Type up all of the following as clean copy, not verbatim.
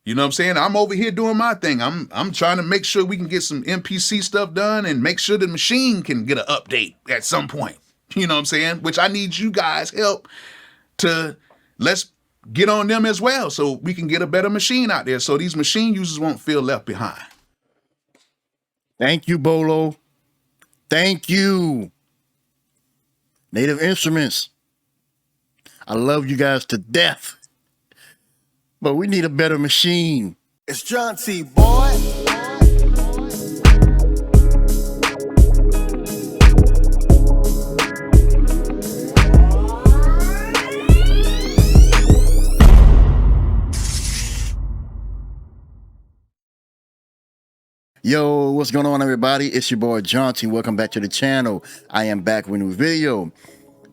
You know what I'm saying? I'm over here doing my thing. I'm trying to make sure we can get some MPC stuff done and make sure the machine can get an update at some point. You know what I'm saying? Which I need you guys' help to let's get on them as well so we can get a better machine out there so these machine users won't feel left behind. Thank you, Bolo. Thank you. Native Instruments. I love you guys to death. But we need a better machine. It's Jaunti, boy. Yo, what's going on, everybody? It's your boy Jaunti. Welcome back to the channel. I am back with a new video.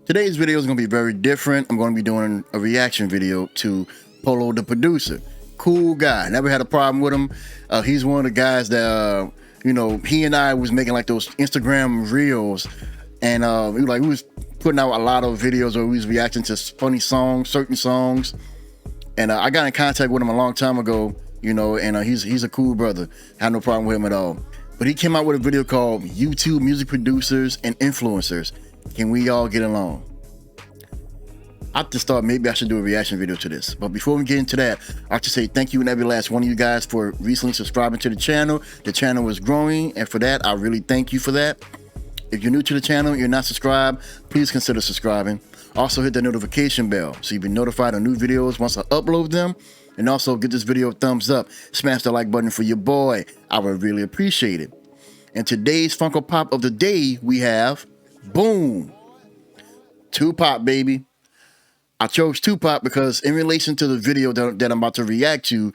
Today's video is going to be very different. I'm going to be doing a reaction video to Bolo da Producer. Cool guy. Never had a problem with him. He's one of the guys that, you know, he and I was making like those Instagram reels. And we was putting out a lot of videos where we was reacting to funny songs, certain songs. And I got in contact with him a long time ago. You know, and he's a cool brother. I had no problem with him at all. But he came out with a video called YouTube Music Producers and Influencers. Can we all get along? I just thought maybe I should do a reaction video to this. But before we get into that, I have to say thank you and every last one of you guys for recently subscribing to the channel. The channel is growing, and for that, I really thank you for that. If you're new to the channel and you're not subscribed, please consider subscribing. Also hit the notification bell so you'll be notified of new videos once I upload them. And also give this video a thumbs up. Smash the like button for your boy. I would really appreciate it. And today's Funko Pop of the day, we have, boom, Tupac, baby. I chose Tupac because in relation to the video that I'm about to react to,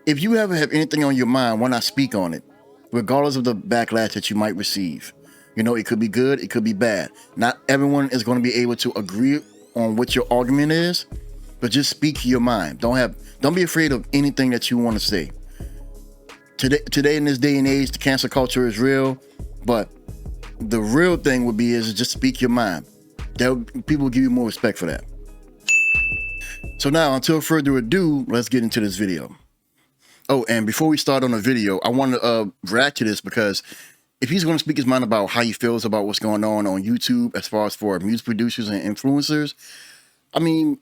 if you ever have anything on your mind, why not speak on it? Regardless of the backlash that you might receive. You know, it could be good, it could be bad. Not everyone is going to be able to agree on what your argument is, but just speak your mind. Don't be afraid of anything that you want to say. Today in this day and age, the cancel culture is real, but the real thing would be is just speak your mind. People will give you more respect for that. So now, until further ado, let's get into this video. Oh, and before we start on the video, I want to react to this because if he's going to speak his mind about how he feels about what's going on YouTube as far as for music producers and influencers, I mean,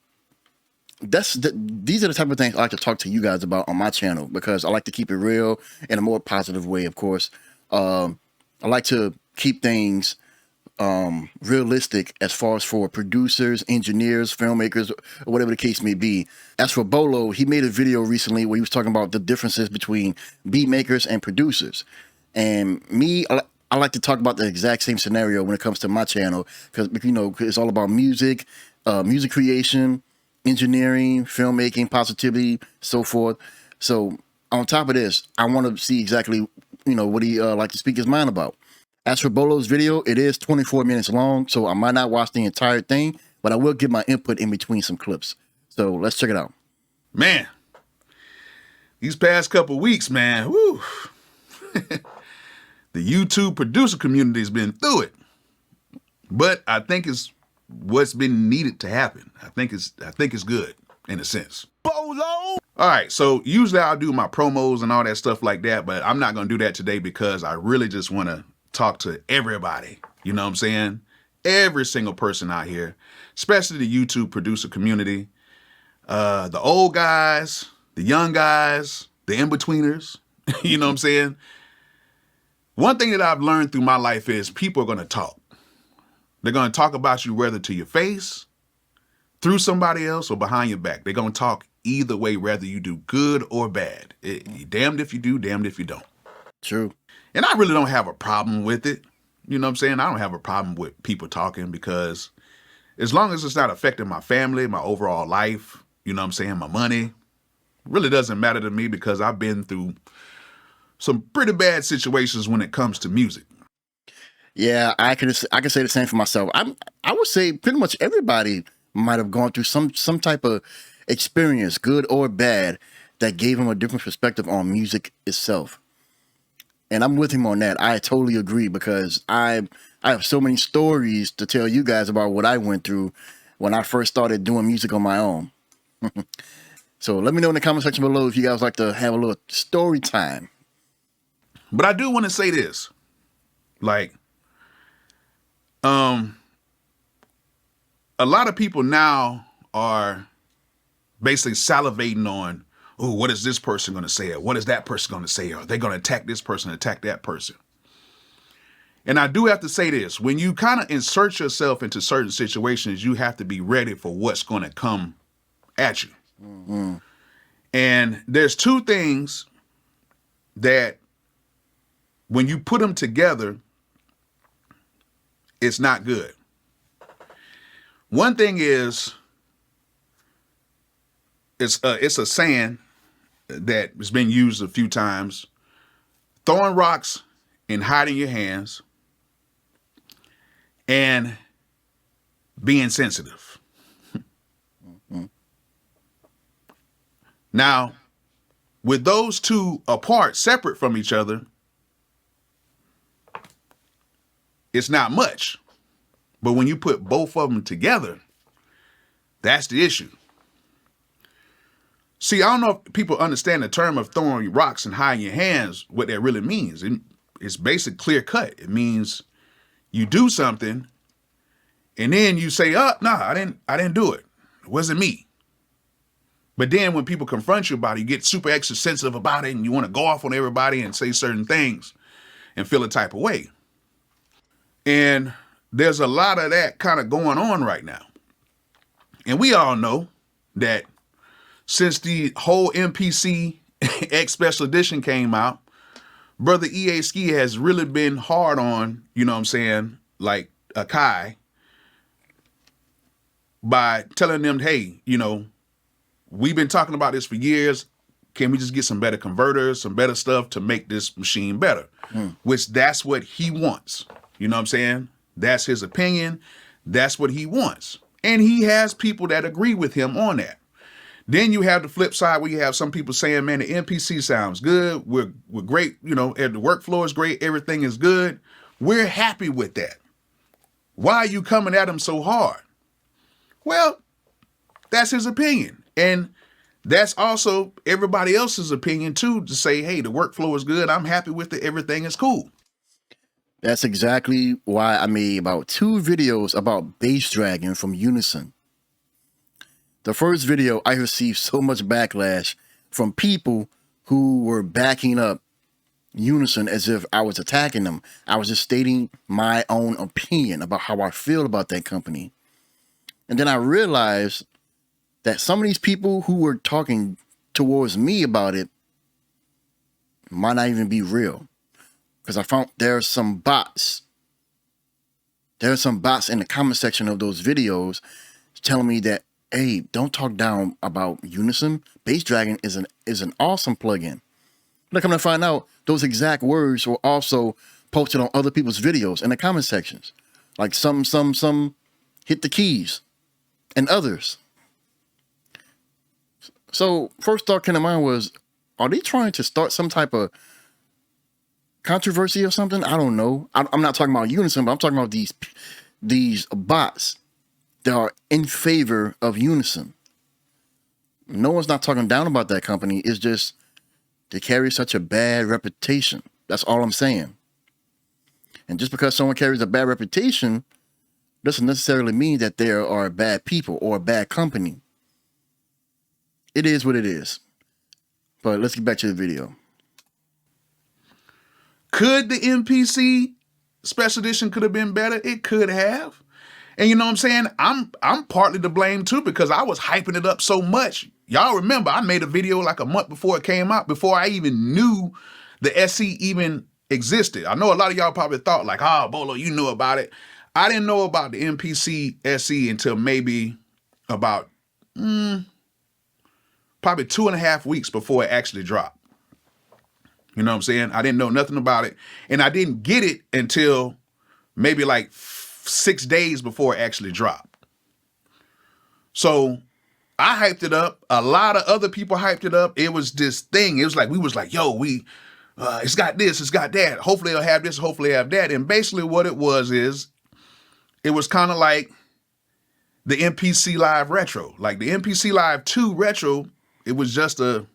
these are the type of things I like to talk to you guys about on my channel because I like to keep it real in a more positive way, of course. I like to keep things realistic as far as for producers, engineers, filmmakers, or whatever the case may be. As for Bolo, he made a video recently where he was talking about the differences between beat makers and producers. And me, I like to talk about the exact same scenario when it comes to my channel because, you know, it's all about music, music creation, engineering, filmmaking, positivity, so forth. So on top of this, I want to see exactly, you know, what he like to speak his mind about. As for Bolo's video, it is 24 minutes long, so I might not watch the entire thing, but I will give my input in between some clips. So let's check it out. Man, these past couple weeks, man, whoo. The YouTube producer community has been through it. But I think it's what's been needed to happen. I think it's good in a sense. Bolo! All right, so usually I'll do my promos and all that stuff like that, but I'm not gonna do that today because I really just want to talk to everybody. You know what I'm saying? Every single person out here, especially the YouTube producer community, the old guys, the young guys, the in-betweeners. You know what I'm saying? One thing that I've learned through my life is people are gonna talk. They're going to talk about you whether to your face, through somebody else, or behind your back. They're going to talk either way, whether you do good or bad. You're damned if you do, damned if you don't. True. And I really don't have a problem with it. You know what I'm saying? I don't have a problem with people talking because as long as it's not affecting my family, my overall life, you know what I'm saying, my money, really doesn't matter to me because I've been through some pretty bad situations when it comes to music. Yeah, I can say the same for myself. I would say pretty much everybody might have gone through some type of experience, good or bad, that gave him a different perspective on music itself. And I'm with him on that. I totally agree because I have so many stories to tell you guys about what I went through when I first started doing music on my own. So let me know in the comment section below if you guys like to have a little story time. But I do want to say this. Like, a lot of people now are basically salivating on, oh, what is this person going to say? Or what is that person going to say? Or are they going to attack this person, attack that person? And I do have to say this. When you kind of insert yourself into certain situations, you have to be ready for what's going to come at you. Mm-hmm. And there's two things that when you put them together, it's not good. One thing is, it's a saying that has been used a few times: throwing rocks and hiding your hands, and being sensitive. Mm-hmm. Now, with those two apart, separate from each other, it's not much. But when you put both of them together, that's the issue. See, I don't know if people understand the term of throwing rocks and hiding your hands, what that really means. It's basic, clear cut. It means you do something and then you say, oh, no, I didn't do it. It wasn't me. But then when people confront you about it, you get super extra sensitive about it and you want to go off on everybody and say certain things and feel a type of way. And there's a lot of that kind of going on right now. And we all know that since the whole MPC X Special Edition came out, Brother EA Ski has really been hard on, you know what I'm saying, like Akai, by telling them, hey, you know, we've been talking about this for years. Can we just get some better converters, some better stuff to make this machine better? Which that's what he wants. You know what I'm saying? That's his opinion. That's what he wants. And he has people that agree with him on that. Then you have the flip side where you have some people saying, man, the MPC sounds good. We're great. You know, the workflow is great. Everything is good. We're happy with that. Why are you coming at him so hard? Well, that's his opinion. And that's also everybody else's opinion too, to say, hey, the workflow is good. I'm happy with it. Everything is cool. That's exactly why I made about 2 videos about bass dragging from Unison. The first video, I received so much backlash from people who were backing up Unison as if I was attacking them. I was just stating my own opinion about how I feel about that company. And then I realized that some of these people who were talking towards me about it might not even be real. Because I found there are some bots. There are some bots in the comment section of those videos telling me that, hey, don't talk down about Unison. Bass dragging is an awesome plugin. But come to find out, those exact words were also posted on other people's videos in the comment sections. Like some hit the keys and others. So first thought came to mind was, are they trying to start some type of controversy or something? I don't know. I'm not talking about Unison, but I'm talking about these bots that are in favor of Unison. No one's not talking down about that company. It's just they carry such a bad reputation. That's all I'm saying. And just because someone carries a bad reputation doesn't necessarily mean that they are bad people or a bad company. It is what it is. But let's get back to the video. Could the MPC Special Edition could have been better? It could have. And you know what I'm saying? I'm partly to blame too, because I was hyping it up so much. Y'all remember I made a video like a month before it came out, before I even knew the SE even existed. I know a lot of y'all probably thought like, oh, Bolo, you knew about it. I didn't know about the MPC SE until maybe about probably 2.5 weeks before it actually dropped. You know what I'm saying? I didn't know nothing about it. And I didn't get it until maybe like 6 days before it actually dropped. So I hyped it up. A lot of other people hyped it up. It was this thing. It was like, we was like, yo, it's got this, it's got that. Hopefully it'll have this, hopefully it'll have that. And basically what it was it was kind of like the MPC Live Retro. Like the MPC Live 2 Retro It was just a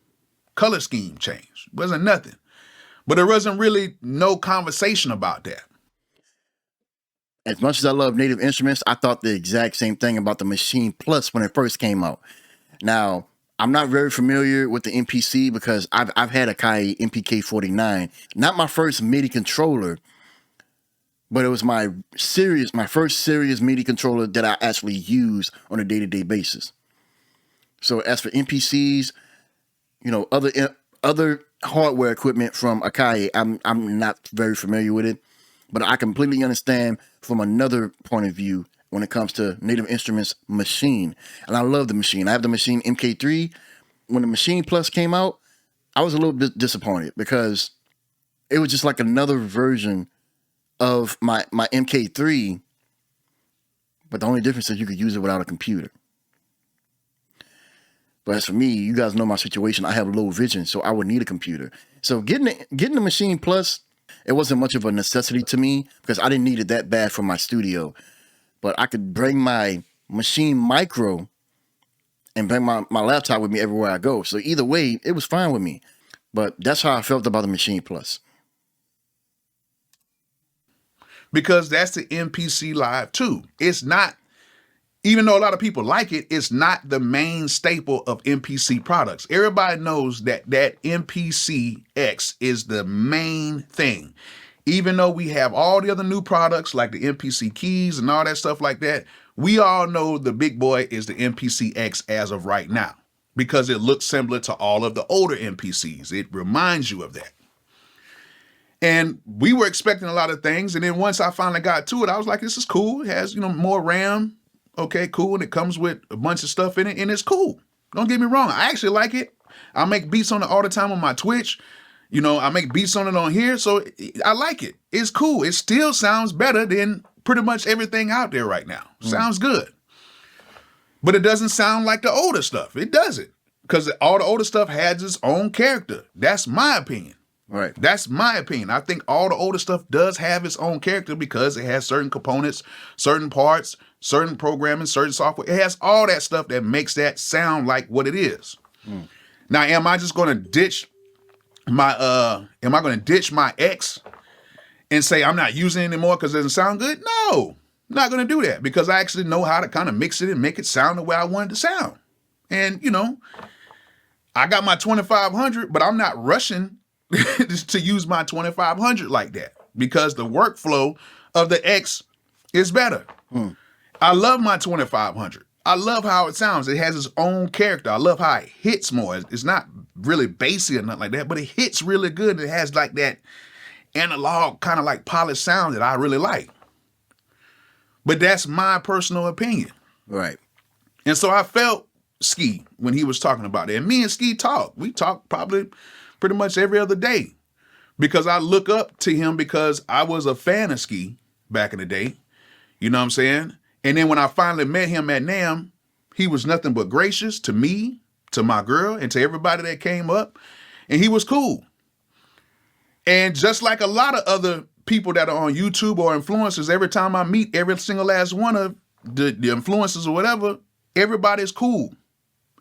color scheme change. It wasn't nothing. But there wasn't really no conversation about that. As much as I love Native Instruments, I thought the exact same thing about the Machine Plus when it first came out. Now, I'm not very familiar with the MPC because I've had a Akai MPK49. Not my first MIDI controller, but it was my first serious MIDI controller that I actually use on a day-to-day basis. So as for MPCs, you know, other hardware equipment from Akai, I'm not very familiar with it, but I completely understand from another point of view when it comes to Native Instruments Machine. And I love the Machine. I have the Machine MK3. When the Machine Plus came out, I was a little bit disappointed because it was just like another version of my MK3, but the only difference is you could use it without a computer. But as for me, you guys know my situation. I have low vision, so I would need a computer. So getting the Machine Plus, it wasn't much of a necessity to me because I didn't need it that bad for my studio. But I could bring my Machine Micro and bring my laptop with me everywhere I go. So either way, it was fine with me. But that's how I felt about the Machine Plus. Because that's the MPC Live 2. It's not, even though a lot of people like it, it's not the main staple of MPC products. Everybody knows that MPC X is the main thing. Even though we have all the other new products like the MPC keys and all that stuff like that, we all know the big boy is the MPC X as of right now because it looks similar to all of the older MPCs. It reminds you of that. And we were expecting a lot of things. And then once I finally got to it, I was like, this is cool. It has, you know, more RAM. Okay, cool. And it comes with a bunch of stuff in it and it's cool. Don't get me wrong. I actually like it. I make beats on it all the time on my Twitch. You know, I make beats on it on here. So I like it. It's cool. It still sounds better than pretty much everything out there right now. Sounds good. But it doesn't sound like the older stuff. It doesn't. Because all the older stuff has its own character. That's my opinion. Right. That's my opinion. I think all the older stuff does have its own character because it has certain components, certain parts, certain programming, certain software. It has all that stuff that makes that sound like what it is. Now, am I just going to ditch my X and say I'm not using it anymore because it doesn't sound good? No, I'm not going to do that because I actually know how to kind of mix it and make it sound the way I want it to sound. And, you know, I got my 2500, but I'm not rushing to use my 2500 like that because the workflow of the X is better. I love my 2500. I love how it sounds. It has its own character. I love how it hits more. It's not really bassy or nothing like that, but it hits really good. It has like that analog kind of like polished sound that I really like. But that's my personal opinion. Right. And so I felt Ski when he was talking about it. And me and Ski talk. We talk probably pretty much every other day because I look up to him because I was a fan of Ski back in the day. You know what I'm saying? And then when I finally met him at NAMM, he was nothing but gracious to me, to my girl, and to everybody that came up. And he was cool. And just like a lot of other people that are on YouTube or influencers, every time I meet every single last one of the influencers or whatever, everybody's cool.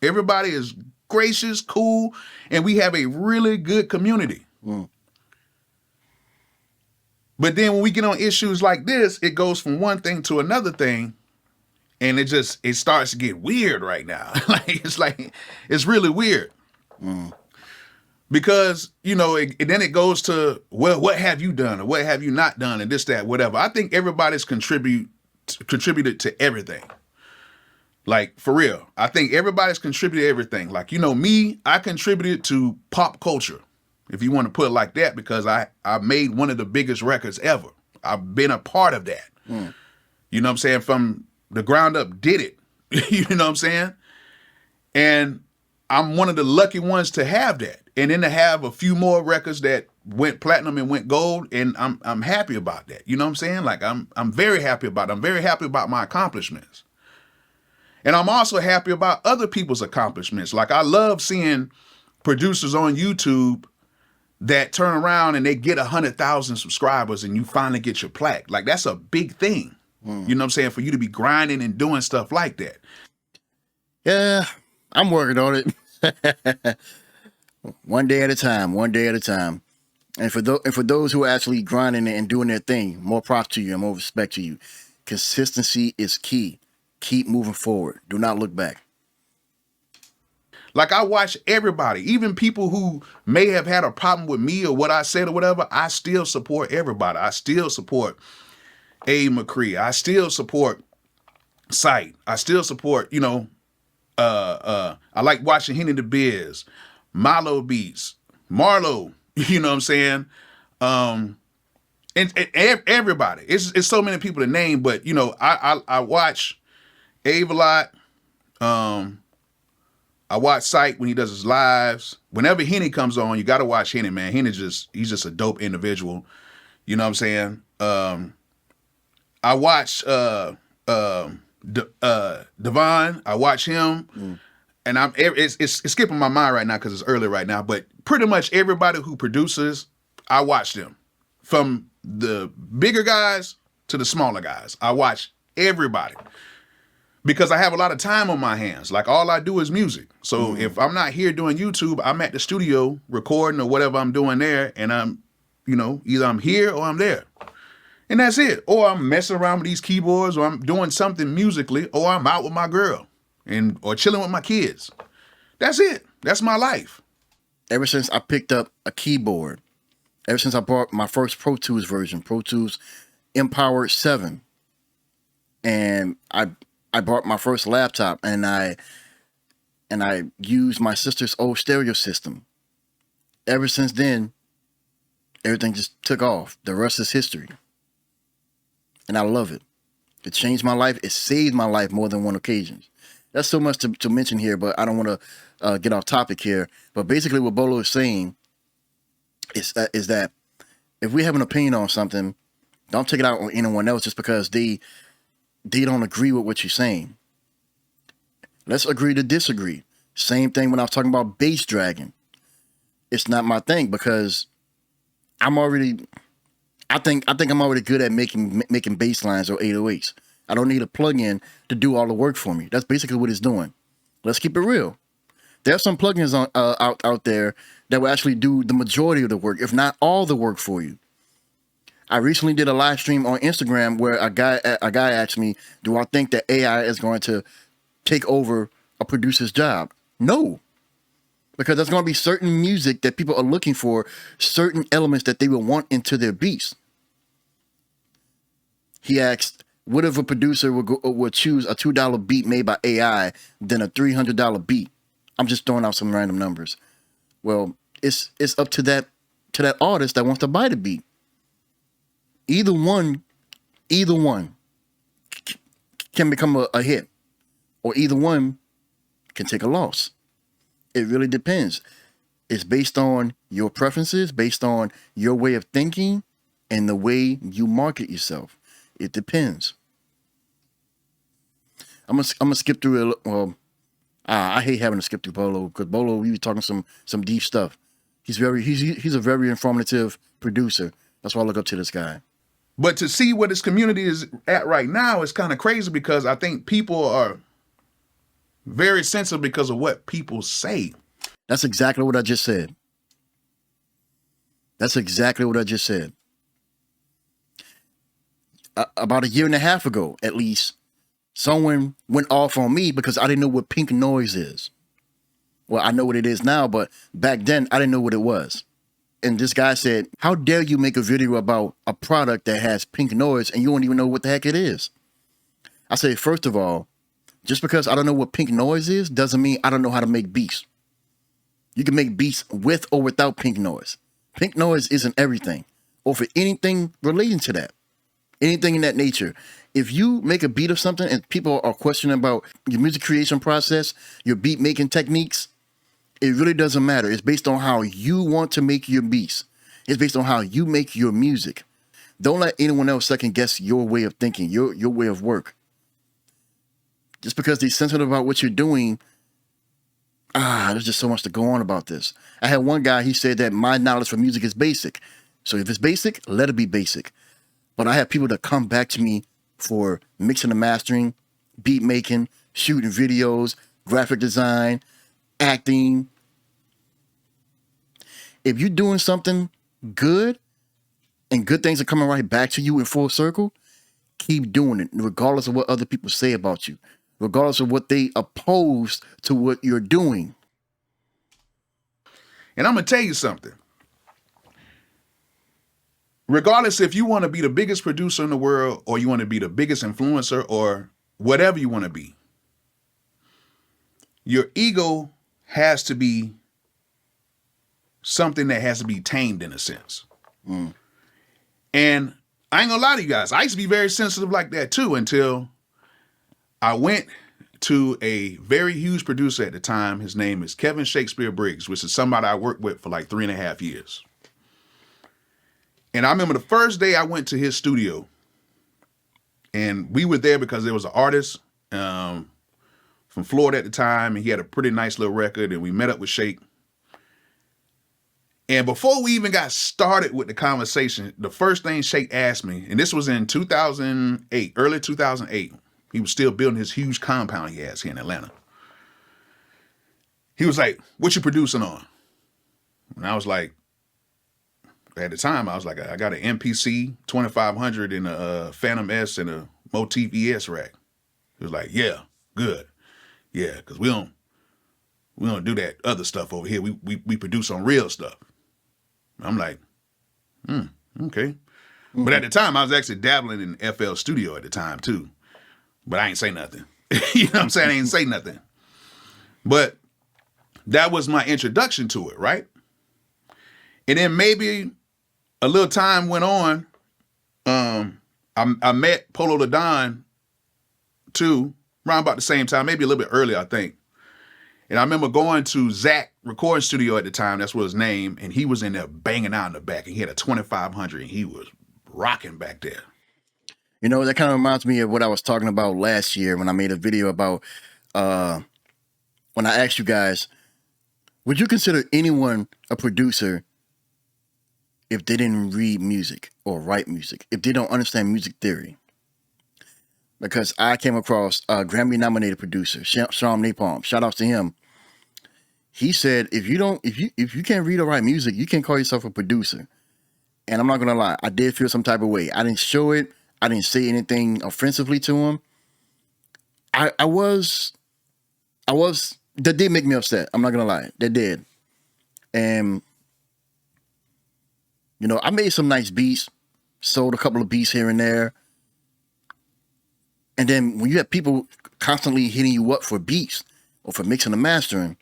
Everybody is gracious, cool, and we have a really good community. But then when we get on issues like this, it goes from one thing to another thing, and it starts to get weird right now. It's really weird. Because, you know, then it goes to, well, what have you done or what have you not done and this, that, whatever. I think everybody's contributed to everything. Like, for real. I think everybody's contributed to everything. Like, you know, me, I contributed to pop culture, if you want to put it like that, because I made one of the biggest records ever. I've been a part of that. You know what I'm saying? From the ground up, did it. You know what I'm saying? And I'm one of the lucky ones to have that. And then to have a few more records that went platinum and went gold, and I'm happy about that. You know what I'm saying? Like, I'm very happy about it. I'm very happy about my accomplishments. And I'm also happy about other people's accomplishments. Like, I love seeing producers on YouTube that turn around and they get 100,000 subscribers and you finally get your plaque. Like, that's a big thing. You know what I'm saying? For you to be grinding and doing stuff like that. Yeah, I'm working on it. One day at a time, one day at a time. And for those who are actually grinding it and doing their thing, more props to you and more respect to you. Consistency is key. Keep moving forward. Do not look back. Like I watch everybody, even people who may have had a problem with me or what I said or whatever. I still support everybody. I still support A. McCree. I still support Sight. I still support, I like watching Henny the Biz, Milo Beats, Marlo, you know what I'm saying? And everybody. It's so many people to name, but I watch Ave a lot. I watch Sight when he does his lives. Whenever Henny comes on, you gotta watch Henny, man. He's just a dope individual. You know what I'm saying? I watch Devon. I watch him, and it's skipping my mind right now because it's early right now. But pretty much everybody who produces, I watch them, from the bigger guys to the smaller guys. I watch everybody because I have a lot of time on my hands. Like all I do is music. So if I'm not here doing YouTube, I'm at the studio recording or whatever I'm doing there, and I'm, either I'm here or I'm there. And that's it. Or I'm messing around with these keyboards, or I'm doing something musically, or I'm out with my girl or chilling with my kids. That's it. That's my life. Ever since I picked up a keyboard, ever since I bought my first Pro Tools version, Pro Tools Empowered 7, and I bought my first laptop, and I used my sister's old stereo system. Ever since then, everything just took off. The rest is history. And I love it. It changed my life. It saved my life more than one occasion. That's so much to mention here, but I don't want to get off topic here. But basically what Bolo is saying is that if we have an opinion on something, don't take it out on anyone else just because they don't agree with what you're saying. Let's agree to disagree. Same thing when I was talking about bass dragging. It's not my thing because I think I'm already good at making bass lines or 808s. I don't need a plugin to do all the work for me. That's basically what it's doing. Let's keep it real. There are some plugins out there that will actually do the majority of the work, if not all the work for you. I recently did a live stream on Instagram where a guy asked me, do I think that AI is going to take over a producer's job? No. Because there's going to be certain music that people are looking for, certain elements that they will want into their beats. He asked, what if a producer would choose a $2 beat made by AI than a $300 beat? I'm just throwing out some random numbers. Well, it's up to that artist that wants to buy the beat. Either one can become a hit, or either one can take a loss. It really depends. It's based on your preferences, based on your way of thinking, and the way you market yourself. It depends. I'm gonna skip through it. Well, I hate having to skip through Bolo because Bolo, we were talking some deep stuff. He's a very informative producer. That's why I look up to this guy. But to see where this community is at right now is kind of crazy because I think people are very sensitive because of what people say. That's exactly what I just said. That's exactly what I just said. About a year and a half ago, at least, someone went off on me because I didn't know what pink noise is. Well, I know what it is now, but back then I didn't know what it was. And this guy said, how dare you make a video about a product that has pink noise and you don't even know what the heck it is? I say, first of all, just because I don't know what pink noise is doesn't mean I don't know how to make beats. You can make beats with or without pink noise. Pink noise isn't everything, or for anything relating to that. Anything in that nature. If you make a beat of something and people are questioning about your music creation process, your beat making techniques, it really doesn't matter. It's based on how you want to make your beats. It's based on how you make your music. Don't let anyone else second guess your way of thinking, your way of work. Just because they're sensitive about what you're doing, there's just so much to go on about this. I had one guy, he said that my knowledge for music is basic. So if it's basic, let it be basic. But I have people that come back to me for mixing and mastering, beat making, shooting videos, graphic design, acting. If you're doing something good and good things are coming right back to you in full circle, keep doing it, regardless of what other people say about you, regardless of what they oppose to what you're doing. And I'm going to tell you something. Regardless if you want to be the biggest producer in the world or you want to be the biggest influencer or whatever you want to be, your ego has to be something that has to be tamed in a sense. And I ain't gonna lie to you guys, I used to be very sensitive like that too until I went to a very huge producer at the time. His name is Kevin Shakespeare Briggs, which is somebody I worked with for like 3.5 years. And I remember the first day I went to his studio, and we were there because there was an artist from Florida at the time, and he had a pretty nice little record, and we met up with Shake. And before we even got started with the conversation, the first thing Shake asked me, and this was in 2008, early 2008, he was still building his huge compound he has here in Atlanta. He was like, "What you producing on?" And I was like, at the time, I was like, I got an MPC 2500 and a Phantom S and a Motif ES rack. He was like, "Yeah, good. Yeah, because we don't do that other stuff over here. We produce on real stuff." I'm like, okay. But at the time, I was actually dabbling in FL Studio at the time too. But I ain't say nothing. You know what I'm saying? I ain't say nothing. But that was my introduction to it, right? And then maybe a little time went on. I met Bolo da Don too, around about the same time, maybe a little bit earlier, I think. And I remember going to Zach recording studio at the time, that's what his name, and he was in there banging out in the back, and he had a 2500, and he was rocking back there. You know, that kind of reminds me of what I was talking about last year when I made a video about, when I asked you guys, would you consider anyone a producer if they didn't read music or write music, if they don't understand music theory? Because I came across a Grammy-nominated producer, Sean Napalm. Shout outs to him. He said, if you can't read or write music, you can't call yourself a producer. And I'm not gonna lie, I did feel some type of way. I didn't show it. I didn't say anything offensively to him. I was. That did make me upset. I'm not gonna lie, that did. And you know, I made some nice beats, sold a couple of beats here and there. And then when you have people constantly hitting you up for beats or for mixing and mastering,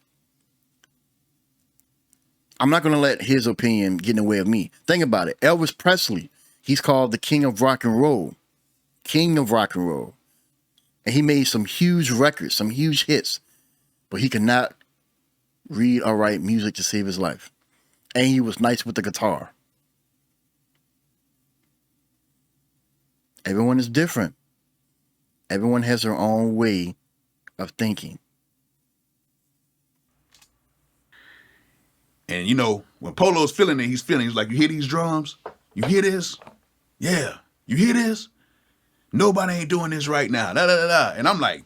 I'm not going to let his opinion get in the way of me. Think about it. Elvis Presley, he's called the king of rock and roll. King of rock and roll. And he made some huge records, some huge hits. But he could not read or write music to save his life. And he was nice with the guitar. Everyone is different. Everyone has their own way of thinking. And you know, when Polo's feeling it, he's like, "You hear these drums? You hear this? Yeah. You hear this? Nobody ain't doing this right now. Da, da, da, da." And I'm like,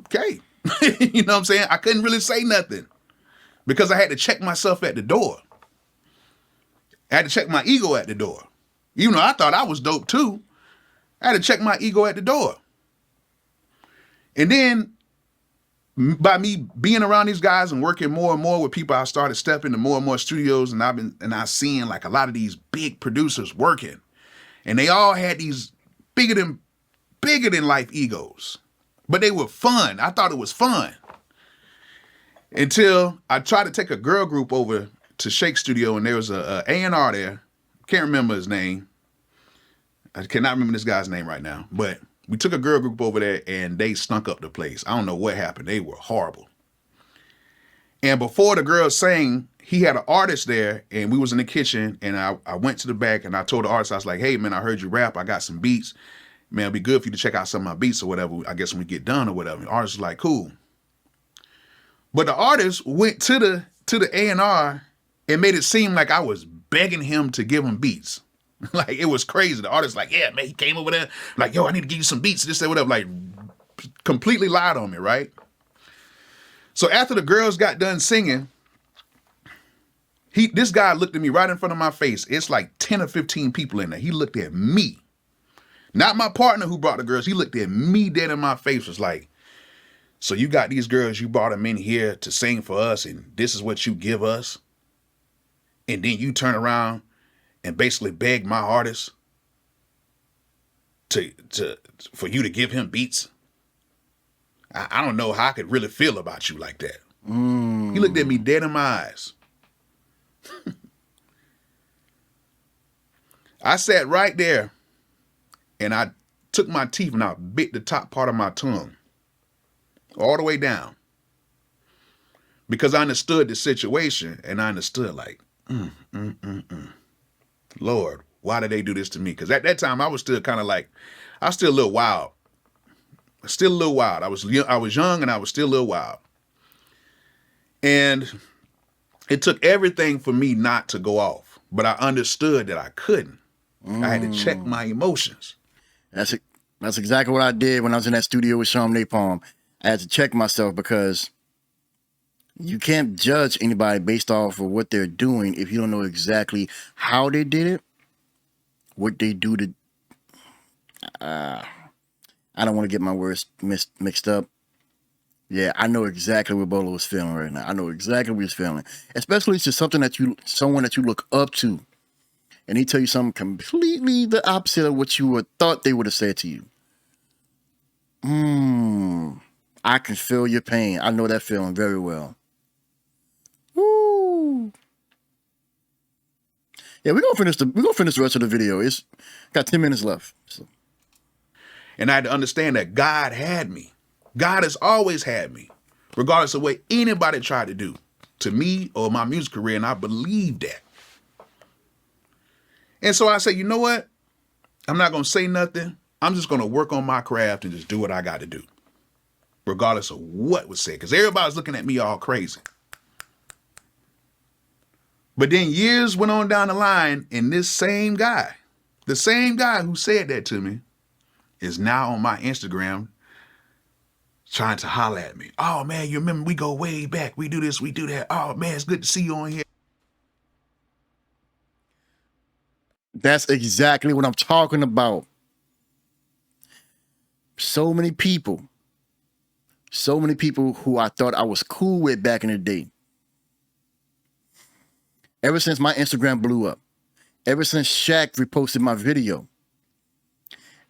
okay. You know what I'm saying? I couldn't really say nothing because I had to check myself at the door. I had to check my ego at the door. Even though I thought I was dope too, I had to check my ego at the door. And then by me being around these guys and working more and more with people, I started stepping into more and more studios, and I've seen like a lot of these big producers working, and they all had these bigger than life egos, but they were fun. I thought it was fun until I tried to take a girl group over to Shake Studio, and there was a A&R there. Can't remember his name. I cannot remember this guy's name right now, but we took a girl group over there and they stunk up the place. I don't know what happened. They were horrible. And before the girls sang, he had an artist there, and we was in the kitchen, and I went to the back and I told the artist, I was like, "Hey man, I heard you rap. I got some beats. Man, it'd be good for you to check out some of my beats or whatever, I guess when we get done or whatever." The artist was like, "Cool." But the artist went to the A&R and made it seem like I was begging him to give him beats. Like, it was crazy. The artist like, "Yeah, man," he came over there like, "Yo, I need to give you some beats," this, that, whatever. Like, completely lied on me, right? So after the girls got done singing, this guy looked at me right in front of my face. It's like 10 or 15 people in there. He looked at me. Not my partner who brought the girls. He looked at me dead in my face, was like, so you got these girls, you brought them in here to sing for us, and this is what you give us? And then you turn around and basically beg my artist for you to give him beats? I don't know how I could really feel about you like that. He looked at me dead in my eyes. I sat right there and I took my teeth and I bit the top part of my tongue all the way down, because I understood the situation, and I understood like, Lord, why did they do this to me? Because at that time I was still kind of like, I was still a little wild. Still a little wild. I was young and I was still a little wild. And it took everything for me not to go off, but I understood that I couldn't. I had to check my emotions. That's exactly what I did when I was in that studio with Sean Napalm. I had to check myself, because you can't judge anybody based off of what they're doing if you don't know exactly how they did it, what they do to... I don't want to get my words mixed up. Yeah, I know exactly what Bolo was feeling right now. I know exactly what he's feeling. Especially if it's someone that you look up to, and he tell you something completely the opposite of what you would thought they would have said to you. I can feel your pain. I know that feeling very well. Woo. Yeah, we're gonna finish the rest of the video. It's got 10 minutes left. So. And I had to understand that God had me. God has always had me, regardless of what anybody tried to do to me or my music career, and I believe that. And so I said, you know what? I'm not going to say nothing. I'm just going to work on my craft and just do what I got to do, regardless of what was said, because everybody's looking at me all crazy. But then years went on down the line, and this same guy, the same guy who said that to me, is now on my Instagram trying to holler at me. Oh, man, you remember we go way back. We do this, we do that. Oh, man, it's good to see you on here. That's exactly what I'm talking about. So many people who I thought I was cool with back in the day. Ever since my Instagram blew up, ever since Shaq reposted my video,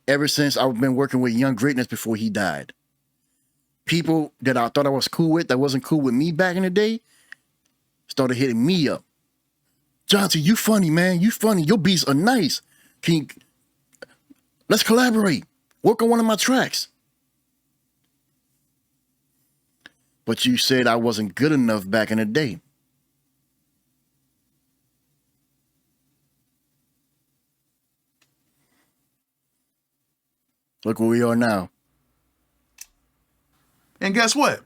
ever since I've been working with Young Greatness before he died, people that I thought I was cool with, that wasn't cool with me back in the day, started hitting me up. Jaunti, you funny, man. You funny. Your beats are nice. Let's collaborate. Work on one of my tracks. But you said I wasn't good enough back in the day. Look where we are now. And guess what?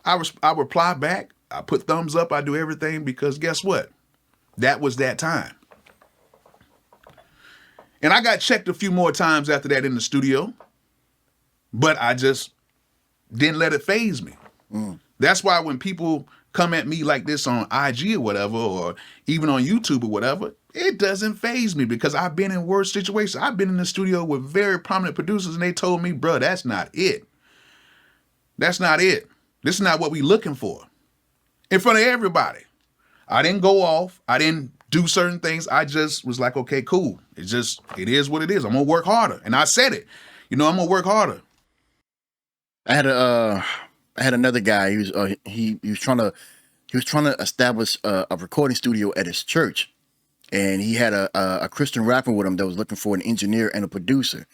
I reply back. I put thumbs up. I do everything, because guess what? That was that time. And I got checked a few more times after that in the studio, but I just didn't let it faze me. That's why when people come at me like this on IG or whatever, or even on YouTube or whatever, it doesn't faze me, because I've been in worse situations. I've been in the studio with very prominent producers, and they told me, bro, that's not it. That's not it. This is not what we looking for. In front of everybody. I didn't go off. I didn't do certain things. I just was like, okay, cool. It is what it is. I'm going to work harder. And I said it. I'm going to work harder. I had another guy. He was trying to establish a recording studio at his church, and he had a Christian rapper with him that was looking for an engineer and a producer.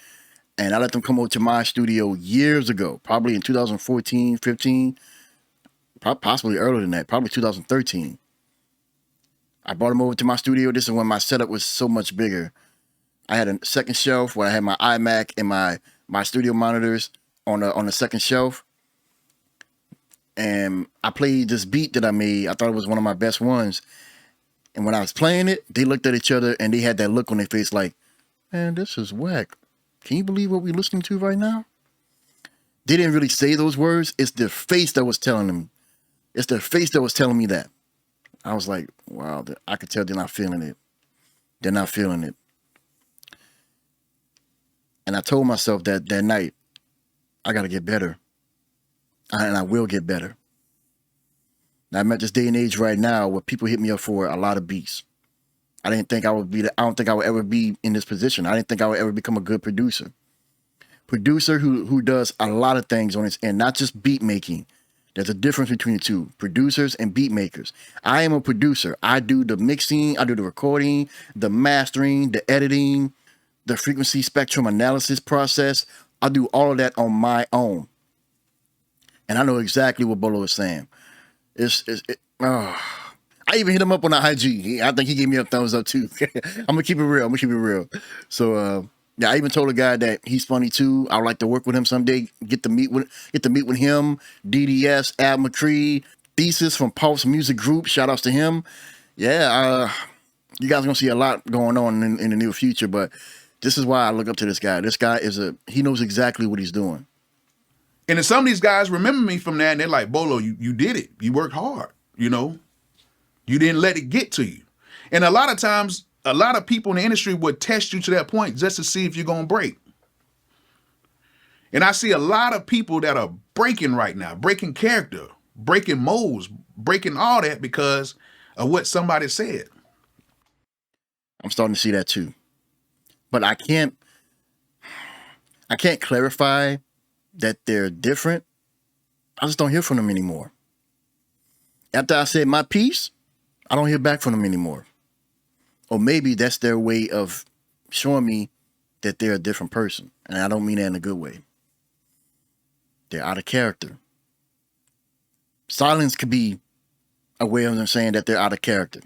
And I let them come over to my studio years ago, probably in 2014, 15, possibly earlier than that, probably 2013. I brought him over to my studio. This is when my setup was so much bigger. I had a second shelf where I had my iMac and my studio monitors on the second shelf. And I played this beat that I made. I thought it was one of my best ones. And when I was playing it, they looked at each other and they had that look on their face like, man, this is whack. Can you believe what we're listening to right now? they didn't really say those words. It's their face that was telling them. It's their face that was telling me that. I was like, wow, I could tell they're not feeling it. They're not feeling it. And I told myself that night, I got to get better. And I will get better. Now, I'm at this day and age right now where people hit me up for a lot of beats. I didn't think I would be, I don't think I would ever be in this position. I didn't think I would ever become a good producer. Producer who does a lot of things on his end, not just beat making. There's a difference between the two, producers and beat makers. I am a producer. I do the mixing, I do the recording, the mastering, the editing, the frequency spectrum analysis process. I do all of that on my own. And I know exactly what Bolo is saying. I even hit him up on the IG. I think he gave me a thumbs up too. I'm gonna keep it real. So yeah, I even told a guy that he's funny too. I would like to work with him someday. Get to meet with him. DDS, Ab McCree, Thesis from Pulse Music Group. Shout outs to him. Yeah, you guys are gonna see a lot going on in the near future. But this is why I look up to this guy. This guy he knows exactly what he's doing. And then some of these guys remember me from that, and they're like, Bolo, you did it. You worked hard, you know. You didn't let it get to you. And a lot of times, a lot of people in the industry would test you to that point just to see if you're going to break. And I see a lot of people that are breaking right now, breaking character, breaking molds, breaking all that because of what somebody said. I'm starting to see that too. But I can't clarify that they're different. I just don't hear from them anymore. After I said my piece, I don't hear back from them anymore. Or maybe that's their way of showing me that they're a different person. And I don't mean that in a good way. They're out of character. Silence could be a way of them saying that they're out of character.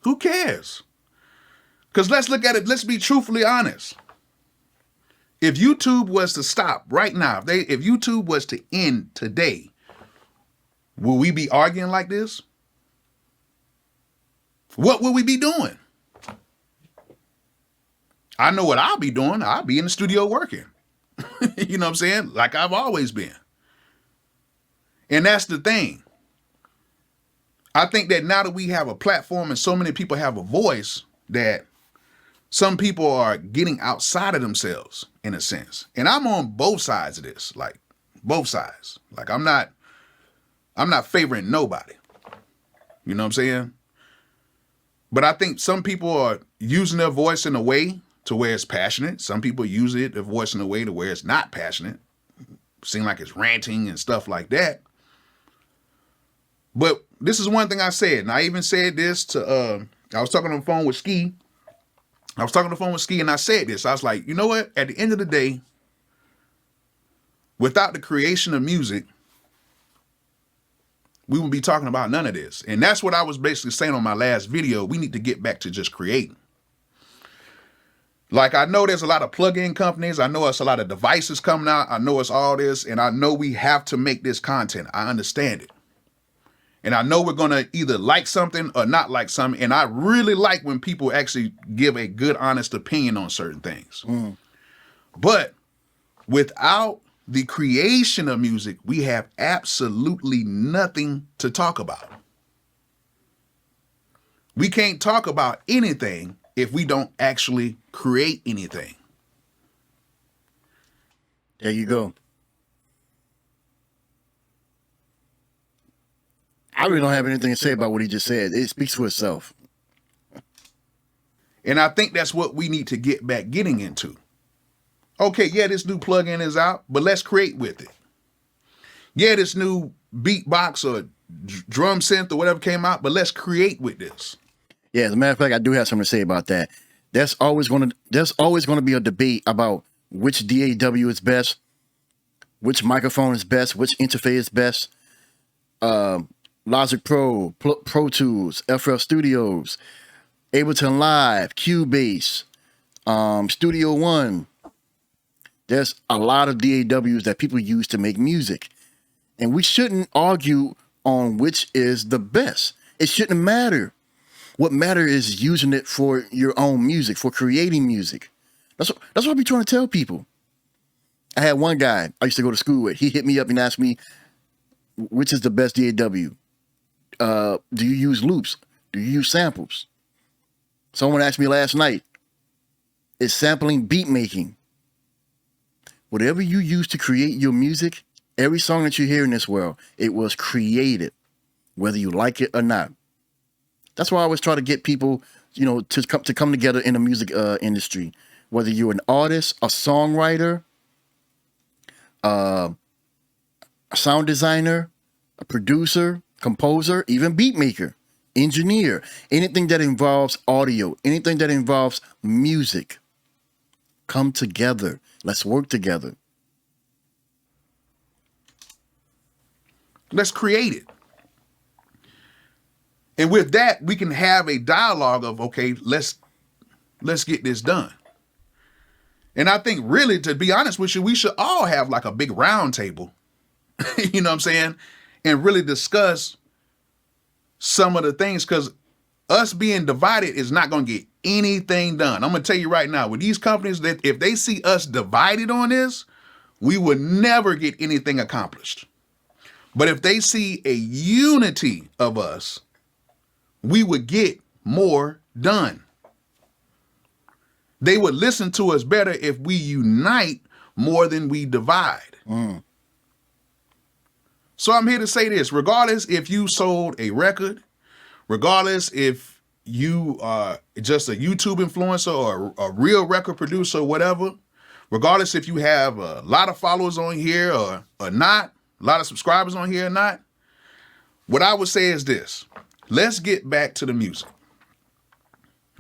Who cares? Because let's look at it. Let's be truthfully honest. If YouTube was to stop right now, if YouTube was to end today, will we be arguing like this? What will we be doing? I know what I'll be doing. I'll be in the studio working. You know what I'm saying? Like I've always been. And that's the thing. I think that now that we have a platform and so many people have a voice, that some people are getting outside of themselves in a sense. And I'm on both sides of this, like both sides. Like I'm not favoring nobody. You know what I'm saying? But I think some people are using their voice in a way to where it's passionate. Some people use their voice in a way to where it's not passionate. Seem like it's ranting and stuff like that. But this is one thing I said, and I even said this to, I was talking on the phone with Ski. And I said this. I was like, you know what? At the end of the day, without the creation of music, we wouldn't be talking about none of this. And that's what I was basically saying on my last video. We need to get back to just creating. Like, I know there's a lot of plug-in companies. I know it's a lot of devices coming out. I know it's all this. And I know we have to make this content. I understand it. And I know we're going to either like something or not like something. And I really like when people actually give a good, honest opinion on certain things. But without the creation of music, we have absolutely nothing to talk about. We can't talk about anything if we don't actually create anything. There you go. I really don't have anything to say about what he just said. It speaks for itself. And I think that's what we need to get back getting into. Okay, yeah, this new plugin is out, but let's create with it. Yeah, this new beatbox or drum synth or whatever came out, but let's create with this. Yeah, as a matter of fact, I do have something to say about that. There's always going to be a debate about which DAW is best, which microphone is best, which interface is best. Logic Pro, Pro Tools, FL Studios, Ableton Live, Cubase, Studio One. There's a lot of DAWs that people use to make music. And we shouldn't argue on which is the best. It shouldn't matter. What matters is using it for your own music, for creating music. That's what I be trying to tell people. I had one guy I used to go to school with. He hit me up and asked me, which is the best DAW? Do you use loops? Do you use samples? Someone asked me last night, is sampling beat making? Whatever you use to create your music, every song that you hear in this world, it was created, whether you like it or not. That's why I always try to get people, to come together in the music industry. Whether you're an artist, a songwriter, a sound designer, a producer, composer, even beat maker, engineer, anything that involves audio, anything that involves music. Come together. Let's work together. Let's create it. And with that, we can have a dialogue of, okay, let's get this done. And I think really, to be honest with you, we should all have like a big round table, you know what I'm saying? And really discuss some of the things, because us being divided is not going to get anything done. I'm going to tell you right now, with these companies, that if they see us divided on this, we would never get anything accomplished. But if they see a unity of us, we would get more done. They would listen to us better if we unite more than we divide. So I'm here to say this, regardless if you sold a record, regardless if you are just a YouTube influencer or a real record producer or whatever, regardless if you have a lot of followers on here or not, a lot of subscribers on here or not, what I would say is this: let's get back to the music.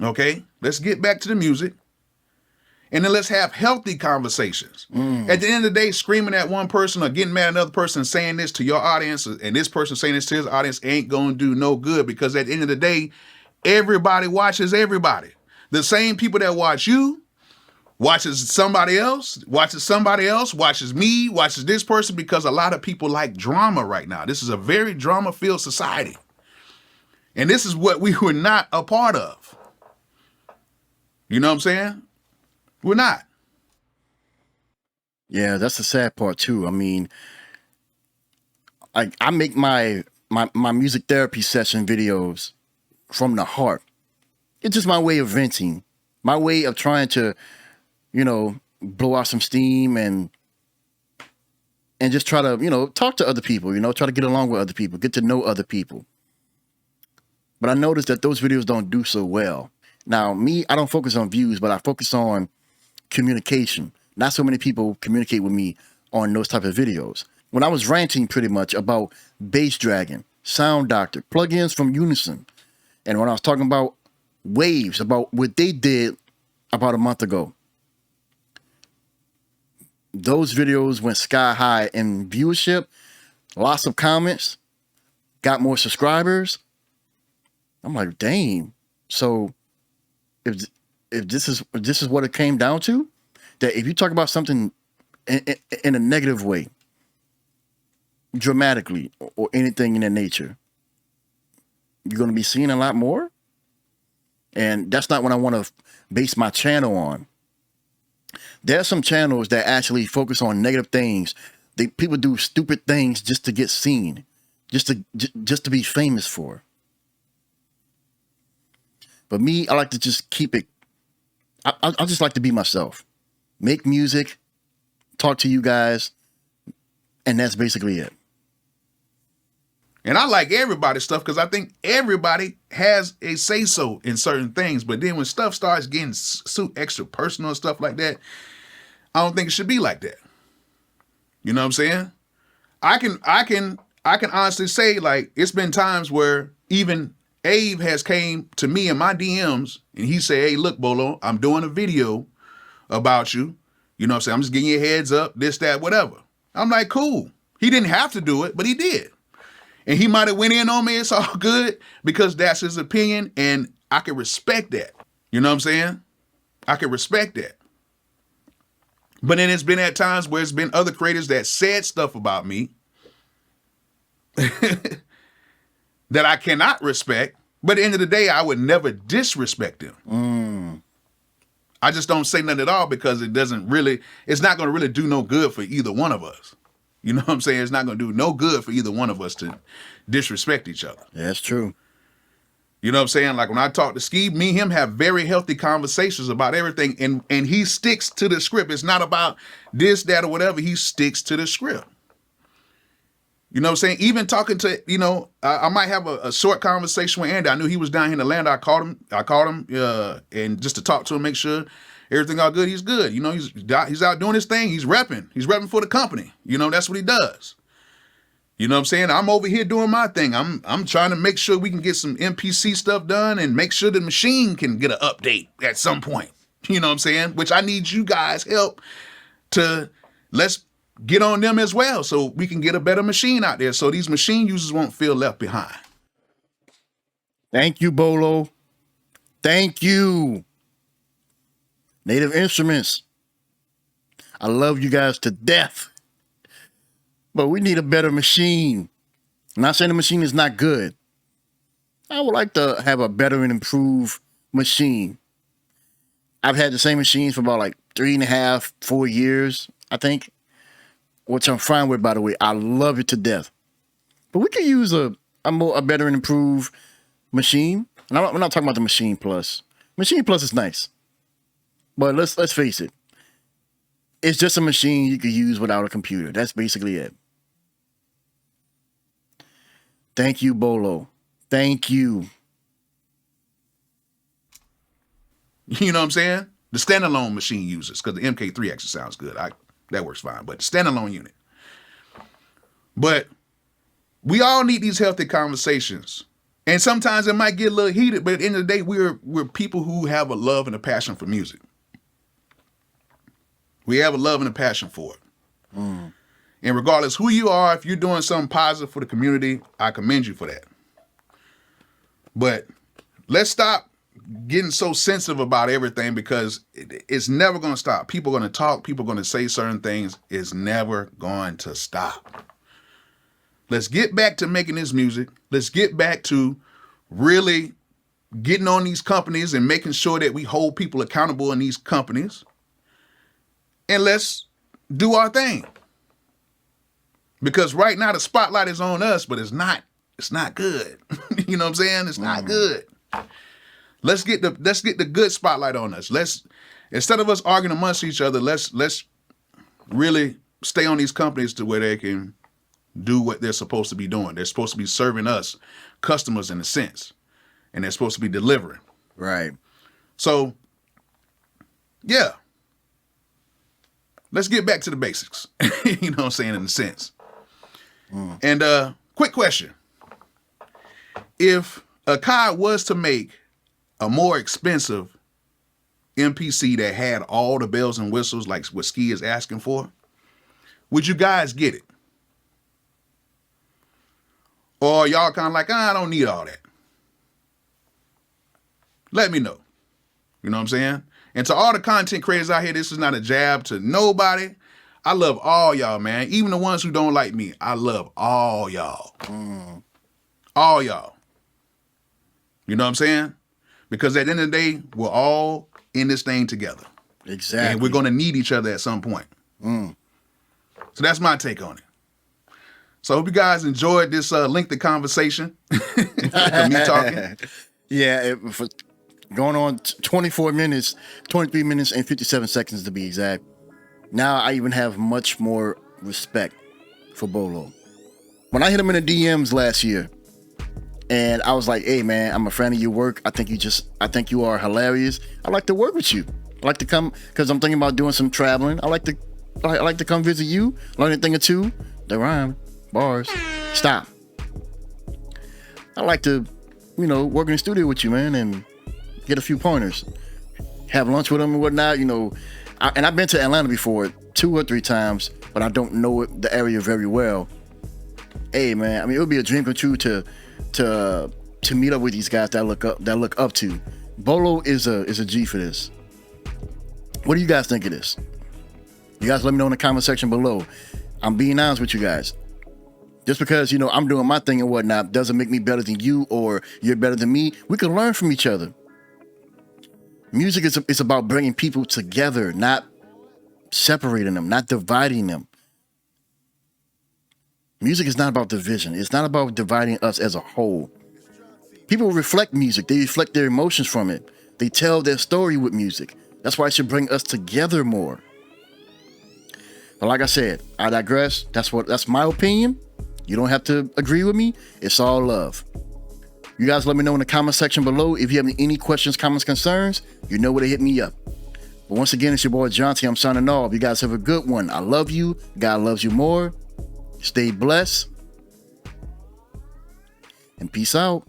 Okay? Let's get back to the music. And then let's have healthy conversations. At the end of the day, screaming at one person or getting mad at another person saying this to your audience and this person saying this to his audience ain't going to do no good, because at the end of the day, everybody watches everybody. The same people that watch you watches somebody else, watches me, watches this person, because a lot of people like drama right now. This is a very drama-filled society. And this is what we were not a part of. You know what I'm saying? We're not. Yeah, that's the sad part too. I mean, I make my music therapy session videos from the heart. It's just my way of venting, my way of trying to, blow out some steam and just try to, talk to other people, try to get along with other people, get to know other people. But I noticed that those videos don't do so well. Now, me, I don't focus on views, but I focus on communication. Not so many people communicate with me on those type of videos. When I was ranting pretty much about Bass Dragon, Sound Doctor, plugins from Unison, and when I was talking about Waves, about what they did about a month ago, those videos went sky high in viewership, lots of comments, got more subscribers. I'm like, dang. So if this is what it came down to, that if you talk about something in a negative way, dramatically, or anything in that nature, you're going to be seeing a lot more. And that's not what I want to base my channel on. There are some channels that actually focus on negative things. People do stupid things just to get seen, just to be famous for. But me, I like to just keep it. I just like to be myself, make music, talk to you guys, and that's basically it. And I like everybody's stuff because I think everybody has a say-so in certain things. But then when stuff starts getting extra personal and stuff like that, I don't think it should be like that. You know what I'm saying? I can honestly say, like, it's been times where even Abe has came to me in my DMs and he said, hey, look, Bolo, I'm doing a video about you. You know what I'm saying? I'm just giving you a heads up, this, that, whatever. I'm like, cool. He didn't have to do it, but he did. And he might have went in on me. It's all good because that's his opinion. And I can respect that. You know what I'm saying? I can respect that. But then it's been at times where it's been other creators that said stuff about me that I cannot respect. But at the end of the day, I would never disrespect them. I just don't say nothing at all because it's not going to really do no good for either one of us. You know what I'm saying? It's not going to do no good for either one of us to disrespect each other. Yeah, that's true. You know what I'm saying? Like when I talk to Ski, me and him have very healthy conversations about everything, and he sticks to the script. It's not about this, that, or whatever. He sticks to the script. You know what I'm saying? Even talking to, I might have a short conversation with Andy. I knew he was down here in Atlanta. I called him, and just to talk to him, make sure everything all good. He's good. He's out doing his thing. He's repping. He's repping for the company. That's what he does. You know what I'm saying? I'm over here doing my thing. I'm trying to make sure we can get some MPC stuff done and make sure the machine can get an update at some point. You know what I'm saying? Which I need you guys' help to let's get on them as well so we can get a better machine out there so these machine users won't feel left behind. Thank you, Bolo. Thank you. Native Instruments. I love you guys to death. But we need a better machine. I'm not saying the machine is not good. I would like to have a better and improved machine. I've had the same machines for about like 3.5, 4 years, I think. Which I'm fine with, by the way. I love it to death. But we could use a better and improved machine. And we're not talking about the Machine Plus. Machine Plus is nice. But let's face it. It's just a machine you could use without a computer. That's basically it. Thank you, Bolo. Thank you. You know what I'm saying? The standalone machine users, because the MK3 actually sounds good. That works fine, but the standalone unit. But we all need these healthy conversations. And sometimes it might get a little heated, but at the end of the day, we're people who have a love and a passion for music. We have a love and a passion for it. Mm. And regardless who you are, if you're doing something positive for the community, I commend you for that. But let's stop getting so sensitive about everything because it's never going to stop. People are going to talk. People are going to say certain things. It's never going to stop. Let's get back to making this music. Let's get back to really getting on these companies and making sure that we hold people accountable in these companies. And let's do our thing. Because right now the spotlight is on us, but it's not good. You know what I'm saying? It's not good. Let's get the good spotlight on us. Instead of us arguing amongst each other, let's really stay on these companies to where they can do what they're supposed to be doing. They're supposed to be serving us customers in a sense. And they're supposed to be delivering. Right. So, yeah. Let's get back to the basics. You know what I'm saying, in a sense. Mm. And quick question. If Akai was to make a more expensive MPC that had all the bells and whistles like what Ski is asking for, would you guys get it? Or y'all kind of like, I don't need all that. Let me know. You know what I'm saying? And to all the content creators out here, this is not a jab to nobody. I love all y'all, man. Even the ones who don't like me, I love all y'all. Mm. All y'all. You know what I'm saying? Because at the end of the day, we're all in this thing together. Exactly. And we're going to need each other at some point. Mm. So that's my take on it. So I hope you guys enjoyed this lengthy conversation. Me talking. Yeah, for going on 24 minutes, 23 minutes and 57 seconds to be exact. Now I even have much more respect for Bolo. When I hit him in the DMs last year, and I was like, hey man, I'm a fan of your work. I think you are hilarious. I like to work with you. I like to come, because I'm thinking about doing some traveling. I like to come visit you, learn a thing or two. The rhyme, bars, stop. I like to, work in the studio with you, man, and get a few pointers. Have lunch with them and whatnot, and I've been to Atlanta before 2 or 3 times, but I don't know the area very well. Hey man, I mean, it would be a dream come true to meet up with these guys that I look up to. Bolo is a G for this. What do you guys think of this? You guys let me know in the comment section below. I'm being honest with you guys. Just because, I'm doing my thing and whatnot doesn't make me better than you or you're better than me. We can learn from each other. Music is about bringing people together, not separating them, not dividing them. Music is not about division. It's not about dividing us as a whole. People reflect music. They reflect their emotions from it. They tell their story with music. That's why it should bring us together more. But like I said, I digress. That's my opinion. You don't have to agree with me. It's all love. You guys let me know in the comment section below if you have any questions, comments, concerns. You know where to hit me up. But once again, it's your boy Jaunti. I'm signing off. You guys have a good one. I love you. God loves you more. Stay blessed. And peace out.